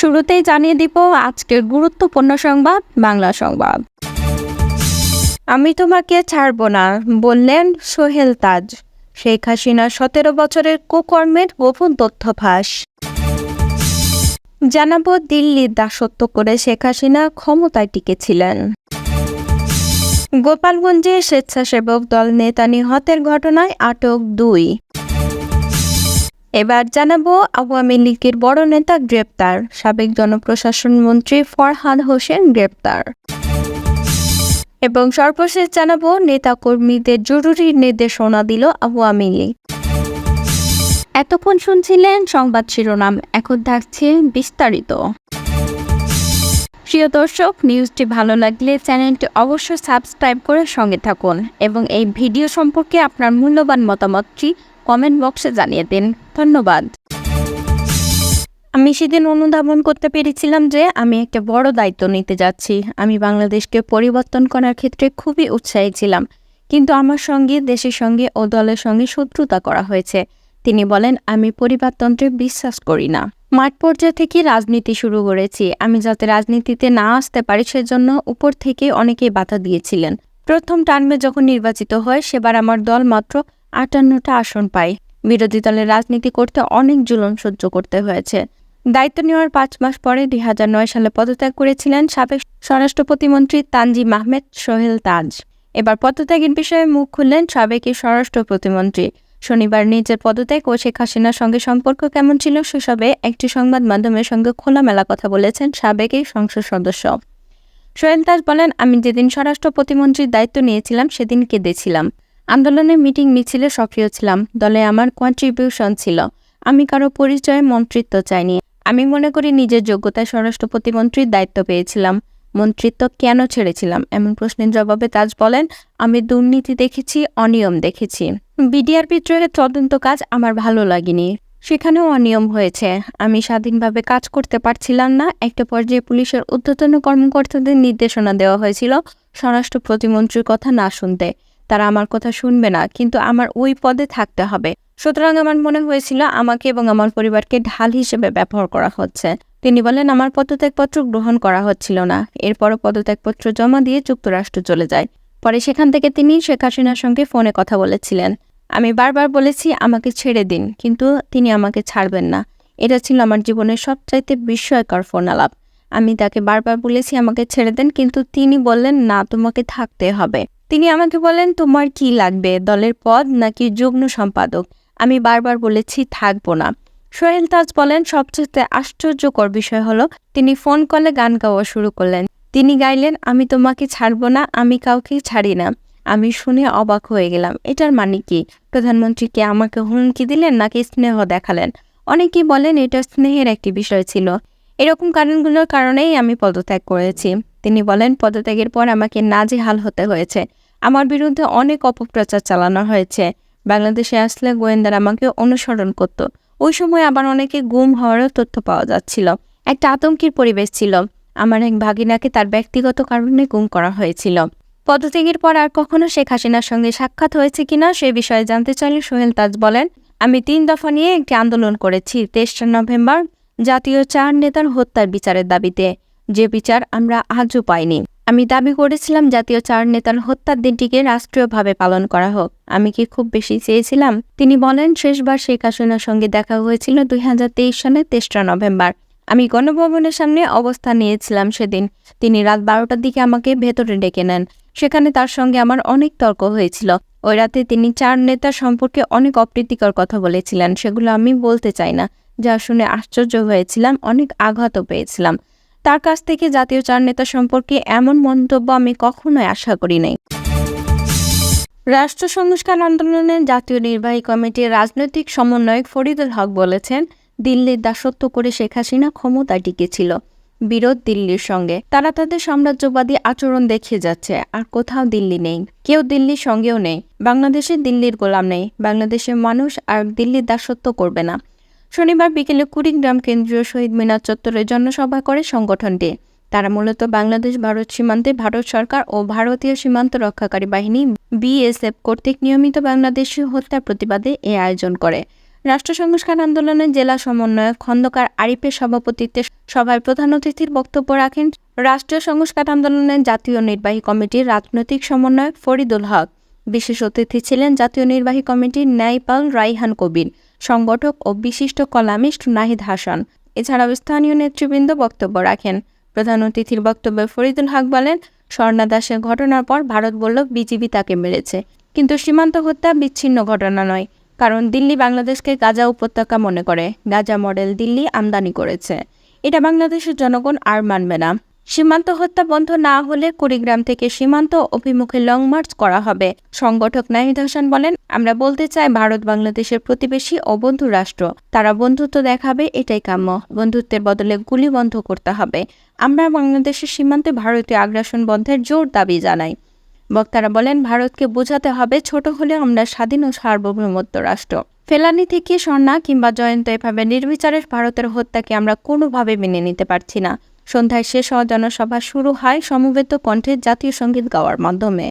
শুরুতেই জানিয়ে দিব আজকের গুরুত্বপূর্ণ সংবাদ বাংলা সংবাদ। আমি তোমাকে ছাড়ব না বললেন সোহেল তাজ। শেখ হাসিনার 17 বছরের কুকর্মের গোপন তথ্য ফাঁস। জানাবো দিল্লির দাসত্ব করে শেখ হাসিনা ক্ষমতায় টিকেছিলেন। গোপালগঞ্জে স্বেচ্ছাসেবক দল নেতা নিহতের ঘটনায় আটক 2। এবার জানাবো আওয়ামী লীগের বড় নেতা গ্রেপ্তার, সাবেক জনপ্রশাসন মন্ত্রী ফরহাদ হোসেন গ্রেপ্তার। এবং সর্বশেষ জানাবো নেতাকর্মীদের জরুরি নির্দেশনা দিল আওয়ামী লীগ। এতক্ষণ শুনছিলেন সংবাদ শিরোনাম, এখন থাকছে বিস্তারিত। প্রিয় দর্শক, নিউজটি ভালো লাগলে চ্যানেলটি অবশ্যই সাবস্ক্রাইব করে সঙ্গে থাকুন এবং এই ভিডিও সম্পর্কে আপনার মূল্যবান মতামতটি কমেন্ট বক্সে জানিয়ে দিন। ধন্যবাদ। আমি সেদিন অনুধাবন করতে পেরেছিলাম যে আমি একটা বড় দায়িত্ব নিতে যাচ্ছি। আমি বাংলাদেশকে পরিবর্তন করার ক্ষেত্রে খুবই উৎসাহী ছিলাম, কিন্তু আমার সঙ্গে দেশের সঙ্গে ও দলের সঙ্গে শত্রুতা করা হয়েছে। তিনি বলেন, আমি পরিবারতন্ত্রে বিশ্বাস করি না। মাঠ পর্যায়ে থেকে রাজনীতি শুরু করেছি। আমি যাতে রাজনীতিতে না আসতে পারি সেজন্য উপর থেকে অনেকেই বাধা দিয়েছিলেন। প্রথম টার্মে যখন নির্বাচিত হয় সেবার আমার দল মাত্র 58টা আসন পায়। বিরোধী দলের রাজনীতি করতে অনেক জুলুম সহ্য করতে হয়েছে। দায়িত্ব নেওয়ার 5 মাস পরে 2009 সালে পদত্যাগ করেছিলেন সাবেক স্বরাষ্ট্র প্রতিমন্ত্রী তানজিম আহমেদ সোহেল তাজ। এবার পদত্যাগের বিষয়ে মুখ খুললেন সাবেক স্বরাষ্ট্র প্রতিমন্ত্রী। শনিবার নিজের পদত্যাগ ও শেখ হাসিনার সঙ্গে সম্পর্ক কেমন ছিল সেসবে একটি সংবাদ মাধ্যমের সঙ্গে খোলামেলা কথা বলেছেন সাবেক এই সংসদ সদস্য। সোহেল তাজ বলেন, আমি যেদিন স্বরাষ্ট্র প্রতিমন্ত্রীর দায়িত্ব নিয়েছিলাম সেদিন কেঁদেছিলাম। আন্দোলনে মিটিং মিছিলে সক্রিয় ছিলাম। দলে আমার কন্ট্রিবিউশন ছিল। আমি কারো পরিচয়ে মন্ত্রিত্ব চাইনি। আমি মনে করি নিজের যোগ্যতায় স্বরাষ্ট্র প্রতিমন্ত্রীর দায়িত্ব পেয়েছিলাম। মন্ত্রিত্ব কেন ছেড়েছিলাম এমন প্রশ্নের জবাবে তাজ বলেন, আমি দুর্নীতি দেখেছি, অনিয়ম দেখেছি। বিডিআর বিদ্রোহের তদন্ত কাজ আমার ভালো লাগেনি। সেখানেও অনিয়ম হয়েছে। আমি স্বাধীনভাবে কাজ করতে পারছিলাম না। একটা পর্যায়ে পুলিশের ঊর্ধ্বতন কর্মকর্তাদের নির্দেশনা দেওয়া হয়েছিল স্বরাষ্ট্র প্রতিমন্ত্রীর কথা না শুনতে। তারা আমার কথা শুনবে না, কিন্তু আমার ওই পদে থাকতে হবে। সুতরাং আমার মনে হয়েছিল আমাকে এবং আমার পরিবারকে ঢাল হিসেবে ব্যবহার করা হচ্ছে। তিনি বলেন, আমার পদত্যাগপত্র গ্রহণ করা হচ্ছিল না। এরপরও পদত্যাগপত্র জমা দিয়ে যুক্তরাষ্ট্র চলে যায়। পরে সেখান থেকে তিনি শেখ হাসিনার সঙ্গে ফোনে কথা বলেছিলেন। আমি বারবার বলেছি আমাকে ছেড়ে দিন, কিন্তু তিনি আমাকে ছাড়বেন না। এটা ছিল আমার জীবনের সবচাইতে বিস্ময়কর ফোন আলাপ। আমি তাকে বারবার বলেছি আমাকে ছেড়ে দেন, কিন্তু তিনি বললেন, না, তোমাকে থাকতে হবে। তিনি আমাকে বলেন, তোমার কি লাগবে, দলের পদ নাকি যুগ্ম সম্পাদক? আমি বারবার বলেছি থাকবো না। সোহেল তাজ বলেন, সবচেয়ে আশ্চর্যকর বিষয় হলো তিনি ফোন কলে গান গাওয়া শুরু করলেন। তিনি গাইলেন, আমি তোমাকে ছাড়বো না, আমি কাউকে ছাড়ি না। আমি শুনে অবাক হয়ে গেলাম। এটার মানে কি? প্রধানমন্ত্রীকে আমাকে হুমকি দিলেন নাকি স্নেহ দেখালেন? অনেকেই বলেন এটা স্নেহের একটি বিষয় ছিল। এরকম কারণগুলোর কারণেই আমি পদত্যাগ করেছি। তিনি বলেন, পদত্যাগের পর আমাকে নাজেহাল হতে হয়েছে। আমার বিরুদ্ধে অনেক অপপ্রচার চালানো হয়েছে। বাংলাদেশে আসলে গোয়েন্দারা আমাকে অনুসরণ করত। ওই সময় আবার অনেকে গুম হওয়ারও তথ্য পাওয়া যাচ্ছিল। একটা আতঙ্কের পরিবেশ ছিল। আমার এক ভাগিনাকে তার ব্যক্তিগত কারণে গুম করা হয়েছিল। পদত্যাগের পর আর কখনো শেখ হাসিনার সঙ্গে সাক্ষাৎ হয়েছে কিনা সে বিষয়ে জানতে চাইলে সোহেল তাজ বলেন, আমি 3 দফা নিয়ে একটি আন্দোলন করেছি। 23 নভেম্বর জাতীয় 4 নেতার হত্যার বিচারের দাবিতে, যে বিচার আমরা আজও পাইনি। আমি দাবি করেছিলাম জাতীয় 4 নেতার হত্যার দিনটিকে রাষ্ট্রীয়ভাবে পালন করা হোক। আমি কি খুব বেশি চেয়েছিলাম? তিনি বলেন, শেষবার শেখ হাসিনার সঙ্গে দেখা হয়েছিল 2023 সালের 23 নভেম্বর। আমি গণভবনের সামনে অবস্থান নিয়েছিলাম সেদিন। তিনি রাত 12টার দিকে আমাকে ভেতরে ডেকে নেন। সেখানে তার সঙ্গে আমার অনেক তর্ক হয়েছিল। ওই রাতে তিনি 4 নেতার সম্পর্কে অনেক অপ্রীতিকর কথা বলেছিলেন। সেগুলো আমি বলতে চাই না। যা শুনে আশ্চর্য হয়েছিলাম, অনেক আঘাতও পেয়েছিলাম। তার কাছ থেকে জাতীয় 4 নেতা সম্পর্কে এমন মন্তব্য আমি কখনোই আশা করি নাই। রাষ্ট্র সংস্কার আন্দোলনের জাতীয় নির্বাহী কমিটির রাজনৈতিক সমন্বয়ক ফরিদুল হক বলেছেন, দিল্লির দাসত্ব করে শেখ হাসিনা ক্ষমতায় টিকেছিল। বিরোধ দিল্লির সঙ্গে। তারা তাদের সাম্রাজ্যবাদী আচরণ দেখিয়ে যাচ্ছে। আর কোথাও দিল্লি নেই, কেউ দিল্লির সঙ্গেও নেই। বাংলাদেশে দিল্লির গোলাম নেই। বাংলাদেশের মানুষ আর দিল্লির দাসত্ব করবে না। শনিবার বিকেলে কুড়িগ্রাম কেন্দ্রীয় শহীদ মিনার চত্বরে জনসভা করে সংগঠনটি। তারা মূলত বাংলাদেশ ভারত সীমান্তে ভারত সরকার ও ভারতীয় সীমান্ত রক্ষাকারী বাহিনী বিএসএফ কর্তৃক নিয়মিত বাংলাদেশি হত্যার প্রতিবাদে এ আয়োজন করে। রাষ্ট্র সংস্কার আন্দোলনের জেলা সমন্বয়ক খন্দকার আরিফের সভাপতিত্বে সভায় প্রধান অতিথির বক্তব্য রাখেন রাষ্ট্রীয় সংস্কার আন্দোলনের জাতীয় নির্বাহী কমিটির রাজনৈতিক সমন্বয়ক ফরিদুল হক। বিশেষ অতিথি ছিলেন জাতীয় নির্বাহী কমিটির ন্যায়পাল রাইহান কবির, সংগঠক ও বিশিষ্ট কলামিস্ট নাহিদ হাসান। এছাড়াও স্থানীয় নেতৃবৃন্দ বক্তব্য রাখেন। প্রধান অতিথির বক্তব্যে ফরিদুল হক বলেন, স্বর্ণা দাসের ঘটনার পর ভারত বলল বিজিবি তাকে মেরেছে, কিন্তু সীমান্ত হত্যা বিচ্ছিন্ন ঘটনা নয়, কারণ দিল্লি বাংলাদেশকে গাজা উপত্যকা মনে করে গাজা মডেল দিল্লি আমদানি করেছে। এটা বাংলাদেশের জনগণ আর মানবে না। সীমান্ত হত্যা বন্ধ না হলে কুড়িগ্রাম থেকে সীমান্ত অভিমুখে লং মার্চ করা হবে। সংগঠক নাহিদ হাসান বলেন, আমরা বলতে চাই ভারত বাংলাদেশের প্রতিবেশী ও বন্ধু রাষ্ট্র। তারা বন্ধুত্ব দেখাবে, এটাই কাম্য। বন্ধুত্বের বদলে গুলি বন্ধ করতে হবে। আমরা বাংলাদেশের সীমান্তে ভারতীয় আগ্রাসন বন্ধের জোর দাবি জানাই। বক্তারা বলেন, ভারতকে বোঝাতে হবে ছোট হলে আমরা স্বাধীন ও সার্বভৌমত্ব রাষ্ট্র। ফেলানি থেকে স্বর্ণা কিংবা জয়ন্ত এভাবে নির্বিচারে ভারতের হত্যাকে আমরা কোনোভাবে মেনে নিতে পারছি না। সন্ধ্যায় শেষ হওয়া জনসভা শুরু হয় সমবেত কণ্ঠে জাতীয় সঙ্গীত গাওয়ার মাধ্যমে।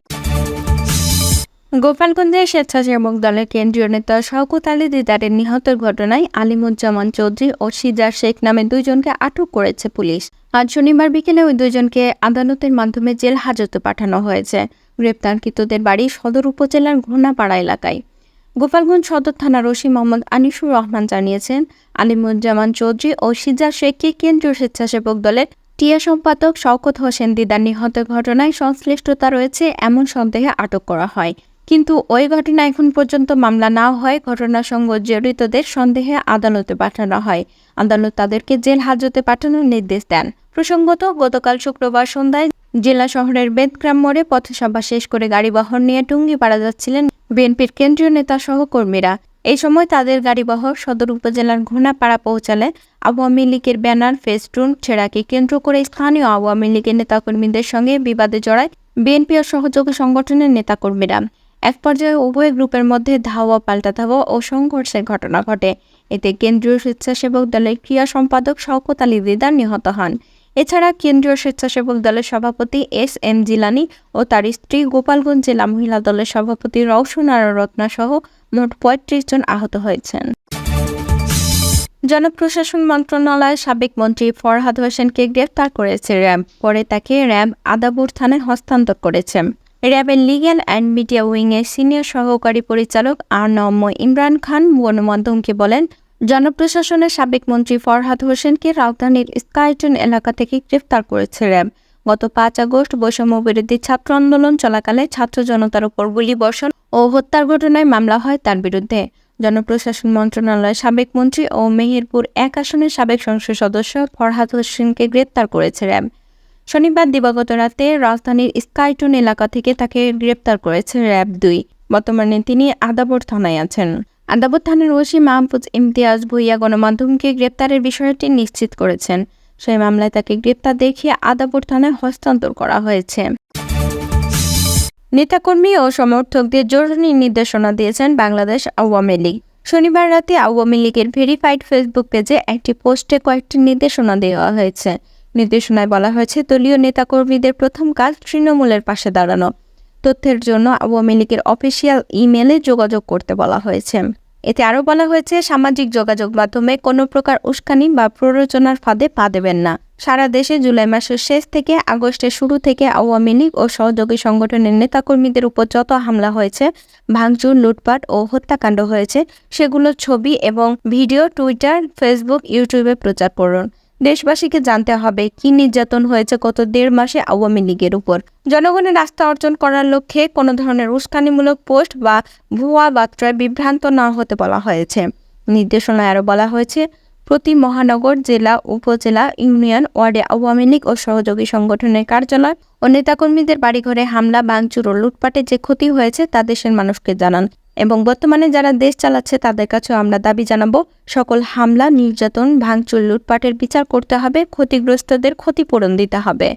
গোপালগঞ্জের স্বেচ্ছাসেবক দলের কেন্দ্রীয় নেতা শওকত আলী দিদারের নিহতের ঘটনায় আলিমুজ্জামান চৌধুরী ও সিজার শেখ নামে দুইজনকে আটক করেছে পুলিশ। আজ শনিবার বিকেলে ওই দুইজনকে আদালতের মাধ্যমে জেল হাজতে পাঠানো হয়েছে। গ্রেপ্তারকৃতদের বাড়ি সদর উপজেলার ঘোনাপাড়া এলাকায়। গোপালগঞ্জ সদর থানার ওসি মোহাম্মদ আনিসুর রহমান জানিয়েছেন, আলিমুজ্জামান চৌধুরী ও সিজার শেখকে কেন্দ্রীয় স্বেচ্ছাসেবক দলের টিয়া সম্পাদক শওকত হোসেন দিদার নিহতের ঘটনায় সংশ্লিষ্টতা রয়েছে এমন সন্দেহে আটক করা হয়। কিন্তু ওই ঘটনা এখন পর্যন্ত মামলা না হয় ঘটনার সঙ্গে জড়িতদের সন্দেহে আদালতে পাঠানো হয়। আদালত তাদেরকে জেল হাজতে পাঠানোর নির্দেশ দেন। প্রসঙ্গত, গতকাল শুক্রবার সন্ধ্যায় জেলা শহরের বেদগ্রাম মোড়ে পথসভা শেষ করে গাড়িবহর নিয়ে টুঙ্গিপাড়া যাচ্ছিলেন বিএনপির কেন্দ্রীয় নেতা সহকর্মীরা। এই সময় তাদের গাড়িবহর সদর উপজেলার ঘোনাপাড়া পৌঁছালে আওয়ামী লীগের ব্যানার ফেস্টুন ছেঁড়াকে কেন্দ্র করে স্থানীয় আওয়ামী লীগের নেতাকর্মীদের সঙ্গে বিবাদে জড়ায় বিএনপি ও সহযোগী সংগঠনের নেতাকর্মীরা। এক পর্যায়ে উভয় গ্রুপের মধ্যে ধাওয়া পাল্টা ধাওয়া ও সংঘর্ষের ঘটনা ঘটে। এতে কেন্দ্রীয় স্বেচ্ছাসেবক দলের ক্রিয়া সম্পাদক শওকত আলী দিদার নিহত হন। এছাড়া কেন্দ্রীয় স্বেচ্ছাসেবক দলের সভাপতি এস.এম. জিলানী ও তার স্ত্রী, গোপালগঞ্জ জেলা মহিলা দলের সভাপতি রওশন আরা রত্না সহ মোট ৩৫ জন আহত হয়েছেন। জনপ্রশাসন মন্ত্রণালয়ের সাবেক মন্ত্রী ফরহাদ হোসেনকে গ্রেফতার করেছে র্যাব। পরে তাকে র্যাব আদাবুর থানায় হস্তান্তর করেছে। র্যাবের লিগ্যাল অ্যান্ড মিডিয়া উইংয়ের সিনিয়র সহকারী পরিচালক আ.ন.ম ইমরান খান গণমাধ্যমকে বলেন, জনপ্রশাসনের সাবেক মন্ত্রী ফরহাদ হোসেনকে রাজধানীর স্কাইটন এলাকা থেকে গ্রেফতার করেছে র্যাব। গত ৫ আগস্ট বৈষম্যবিরোধী ছাত্র আন্দোলন চলাকালে ছাত্র জনতার উপর গুলিবর্ষণ ও হত্যার ঘটনায় মামলা হয় তার বিরুদ্ধে। জনপ্রশাসন মন্ত্রণালয়ের সাবেক মন্ত্রী ও মেহেরপুর ১ আসনের সাবেক সংসদ সদস্য ফরহাদ হোসেনকে গ্রেপ্তার করেছে র্যাব। শনিবার দিবাগত রাতে রাজধানীর স্কাইটন এলাকা থেকে তাকে গ্রেপ্তার করেছে র্যাব-২। বর্তমানে তিনি আদাবর থানায় আছেন। আদাবর থানার ওসি মাহফুজ ইমতিয়াজ ভূঁইয়া গণমাধ্যমকে গ্রেপ্তারের বিষয়টি নিশ্চিত করেছেন। সেই মামলায় তাকে গ্রেপ্তার দেখিয়ে আদাবর থানায় হস্তান্তর করা হয়েছে। নেতাকর্মী ও সমর্থকদের জরুরি নির্দেশনা দিয়েছেন বাংলাদেশ আওয়ামী লীগ। শনিবার রাতে আওয়ামী লীগের ভেরিফাইড ফেসবুক পেজে একটি পোস্টে কয়েকটি নির্দেশনা দেওয়া হয়েছে। নির্দেশনায় বলা হয়েছে, দলীয় নেতাকর্মীদের প্রথম কাজ তৃণমূলের পাশে দাঁড়ানো। তথ্যের জন্য আওয়ামী লীগের অফিসিয়াল ইমেলে যোগাযোগ করতে বলা হয়েছে। এতে আরও বলা হয়েছে, সামাজিক যোগাযোগ মাধ্যমে কোনো প্রকার উস্কানি বা প্ররোচনার ফাঁদে পা দেবেন না। সারা দেশে জুলাই মাসের শেষ থেকে আগস্টের শুরু থেকে আওয়ামী লীগ ও সহযোগী সংগঠনের নেতাকর্মীদের উপর যত হামলা হয়েছে, ভাঙচুর, লুটপাট ও হত্যাকাণ্ড হয়েছে, সেগুলোর ছবি এবং ভিডিও টুইটার, ফেসবুক, ইউটিউবে প্রচার করুন। দেশবাসীকে জানতে হবে কি নির্যাতন হয়েছে গত ১.৫ মাসে আওয়ামী লীগের উপর। জনগণের আস্থা অর্জন করার লক্ষ্যে কোনো ধরনের উস্কানিমূলক পোস্ট বা ভুয়া বার্তায় বিভ্রান্ত না হতে বলা হয়েছে। নির্দেশনায় আরও বলা হয়েছে, প্রতি মহানগর, জেলা, উপজেলা, ইউনিয়ন ওয়ার্ডে আওয়ামী লীগ ও সহযোগী সংগঠনের কার্যালয় ও নেতাকর্মীদের বাড়িঘরে হামলা, ভাঙচুর ও লুটপাটে যে ক্ষতি হয়েছে তা দেশের মানুষকে জানান এবং বর্তমানে যারা দেশ চালাচ্ছে তাদের কাছেও আমরা দাবি জানাবো, সকল হামলা, নির্যাতন, ভাঙচুর, লুটপাটের বিচার করতে হবে, ক্ষতিগ্রস্তদের ক্ষতিপূরণ দিতে হবে।